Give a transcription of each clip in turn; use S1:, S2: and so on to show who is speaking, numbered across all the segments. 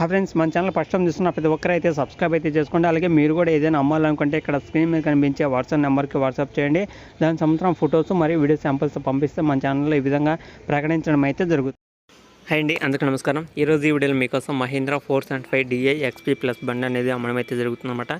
S1: Friends మన channel first time చూస్తున్న ప్రతి ఒక్కరు అయితే సబ్స్క్రైబ్ అయితే చేసుకోండి. అలాగే మీరు కూడా ఏదైనా అమ్మాలనుకుంటే ఇక్కడ స్క్రీన్ మీద కనిపించే వాట్సాప్ నెంబర్కి వాట్సాప్ చేయండి. దాని సంవత్సరం ఫొటోస్ మరియు వీడియో శాంపిల్స్ పంపిస్తే మన ఛానల్లో ఈ విధంగా ప్రకటించడం అయితే జరుగుతుంది.
S2: హాయ్ అండి, అందరికీ నమస్కారం. ఈరోజు ఈ వీడియోలో మీకోసం మహీంద్రా 475 DI XP ప్లస్ బండి అనేది అమ్మడమైతే జరుగుతుందన్నమాట.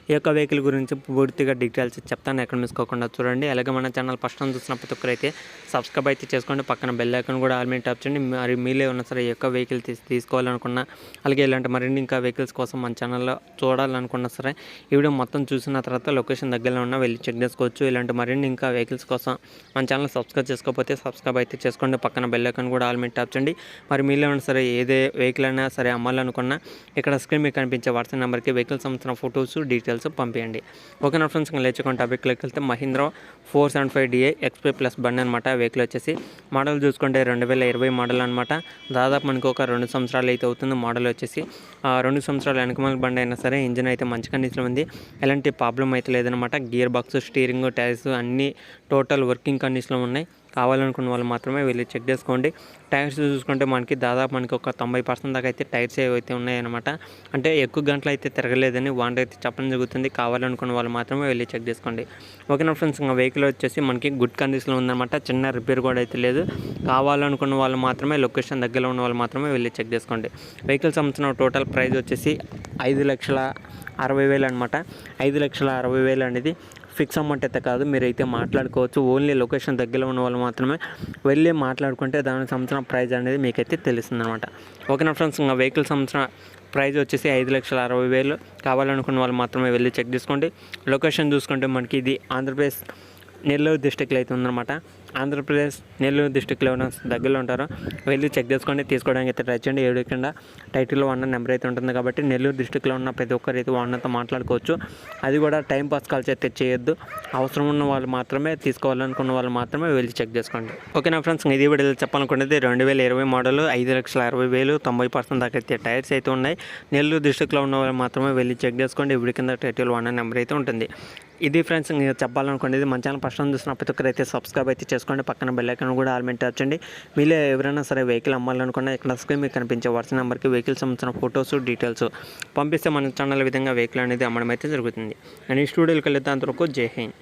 S2: ఈ యొక్క వెహికల్ గురించి పూర్తిగా డీటెయిల్స్ చెప్తాను, ఎక్కడ మిసుకోకుండా చూడండి. అలాగే మన ఛానల్ ఫస్ట్ టైం చూసిన ప్రతి ఒక్కరైతే సబ్స్క్రైబ్ అయితే చేసుకోండి. పక్కన బెల్ ఐకాన్ కూడా ఆల్ మీద ట్యాప్ చేయండి. మరి మీలే ఉన్నా సరే ఈ యొక్క వెహికల్ తీసుకోవాలనుకున్నా, అలాగే ఇలాంటి మరిన్ని ఇంకా వెహికల్స్ కోసం మన ఛానల్లో చూడాలనుకున్నా సరే ఈ వీడియో మొత్తం చూసిన తర్వాత లొకేషన్ దగ్గరలో ఉన్న వెళ్ళి చెక్ చేసుకోవచ్చు. ఇలాంటి మరిన్ని ఇంకా వెహికల్స్ కోసం మన ఛానల్ సబ్స్క్రైబ్ చేసుకోకపోతే సబ్స్క్రైబ్ అయితే చేసుకోండి. పక్కన బెల్ ఐకాన్ కూడా ఆల్ మీద ట్యాప్ చేయండి. మరి మీలో సరే ఏదే వెహికల్ అయినా సరే అమ్మాలనుకున్నా ఇక్కడ స్క్రీన్ మీద కనిపించే వాట్సాప్ నెంబర్కి వెహికల్ సంబంధించిన ఫొటోస్ డీటెయిల్స్ పంపించండి. ఓకేనా ఫ్రెండ్స్, ఇంకా లేచుకుంటే టాపిక్లోకి వెళ్తే మహీంద్రా 475 DI XP ప్లస్ బండి అనమాట. వెహికల్ వచ్చేసి మోడల్ చూసుకుంటే 2020 మోడల్ అనమాట. దాదాపు మనకు ఒక 2 సంవత్సరాలు అయితే అవుతుంది. మోడల్ వచ్చేసి 2 సంవత్సరాల వెనకమాల బండి అయినా సరే ఇంజిన్ అయితే మంచి కండిషన్లో ఉంది. ఎలాంటి ప్రాబ్లం అయితే లేదనమాట. గియర్ బాక్స్, స్టీరింగ్, టైర్స్ అన్నీ టోటల్ వర్కింగ్ కండిషన్లో ఉన్నాయి. కావాలనుకున్న వాళ్ళు మాత్రమే వెళ్ళి చెక్ చేసుకోండి. టైర్స్ చూసుకుంటే మనకి ఒక 90% దాకా అయితే టైర్స్ ఏవైతే ఉన్నాయన్నమాట. అంటే ఎక్కువ గంటలు అయితే తిరగలేదని వాంటర్ అయితే చెప్పడం జరుగుతుంది. కావాలనుకున్న వాళ్ళు మాత్రమే వెళ్ళి చెక్ చేసుకోండి. ఓకేనా ఫ్రెండ్స్, ఇంకా వెహికల్ వచ్చేసి మనకి గుడ్ కండిషన్లో ఉందన్నమాట. చిన్న రిపేర్ కూడా అయితే లేదు. కావాలనుకున్న వాళ్ళు మాత్రమే, లొకేషన్ దగ్గరలో ఉన్న వాళ్ళు మాత్రమే వెళ్ళి చెక్ చేసుకోండి. వెహికల్ సంబంధించిన టోటల్ ప్రైస్ వచ్చేసి 5,60,000 అనమాట. 5,60,000 అనేది ఫిక్స్ అమౌంట్ అయితే కాదు, మీరైతే మాట్లాడుకోవచ్చు. ఓన్లీ లొకేషన్ దగ్గరలో ఉన్న వాళ్ళు మాత్రమే వెళ్ళి మాట్లాడుకుంటే దానికి సంవత్సరం ప్రైస్ అనేది మీకైతే తెలుస్తుంది అనమాట. ఓకేనా ఫ్రెండ్స్, ఇంకా వెహికల్ సంవత్సరం ప్రైస్ వచ్చేసి 5,60,000. కావాలనుకున్న వాళ్ళు మాత్రమే వెళ్ళి చెక్ చేసుకోండి. లొకేషన్ చూసుకుంటే మనకి ఇది ఆంధ్రప్రదేశ్ నెల్లూరు డిస్టిక్లో అయితే ఉందన్నమాట. ఆంధ్రప్రదేశ్ నెల్లూరు డిస్టిక్లో ఉన్న దగ్గరలో ఉంటారో వెళ్ళి చెక్ చేసుకోండి. తీసుకోవడానికి అయితే ట్రై చేయండి. ఏడు కింద టైటిల్లో ఓనర్ నెంబర్ అయితే ఉంటుంది కాబట్టి నెల్లూరు డిస్టిక్లో ఉన్న ప్రతి ఒక్కరు అయితే ఓనర్తో మాట్లాడుకోవచ్చు. అది కూడా టైం పాస్ కాల్స్ అయితే చేయొద్దు. అవసరం ఉన్న వాళ్ళు మాత్రమే, తీసుకోవాలనుకున్న వాళ్ళు మాత్రమే వెళ్ళి చెక్ చేసుకోండి. ఓకేనా ఫ్రెండ్స్, ఇది వీడియోలో చెప్పాలనుకునేది 2020 మోడల్ 5,60,000, 90% దాకా అయితే టైర్స్ అయితే ఉన్నాయి. నెల్లూరు డిస్టిక్లో ఉన్న వాళ్ళు మాత్రమే వెళ్ళి చెక్ చేసుకోండి. వీడి కింద టైటిల్ ఓనర్ నెంబర్ అయితే ఉంటుంది. ఇది ఫ్రెండ్స్, ఇంకా చెప్పాలనుకునేది. మన ఛానల్ ఫస్ట్ టైం చూసిన ప్రతి ఒక్కరు అయితే సబ్స్క్రైబ్ అయితే చేసుకోండి. పక్కన బెల్ ఐకాన్ కూడా ఆల్ మీద ట్యాప్ చేయండి. మీలో ఎవరైనా సరే వెహికల్ అమ్మాలనుకున్నా ఇక్కడ స్క్రీన్ మీకు కనిపించే వాట్సాప్ నెంబర్కి వెహికల్ సంబంధించిన ఫొటోస్ డీటెయిల్స్ పంపిస్తే మన ఛానల్ విధంగా వెహికల్ అనేది అమ్మడం అయితే జరుగుతుంది. నేను ఈ స్టూడియోకి వెళ్తే అంతవరకు జై హింద్.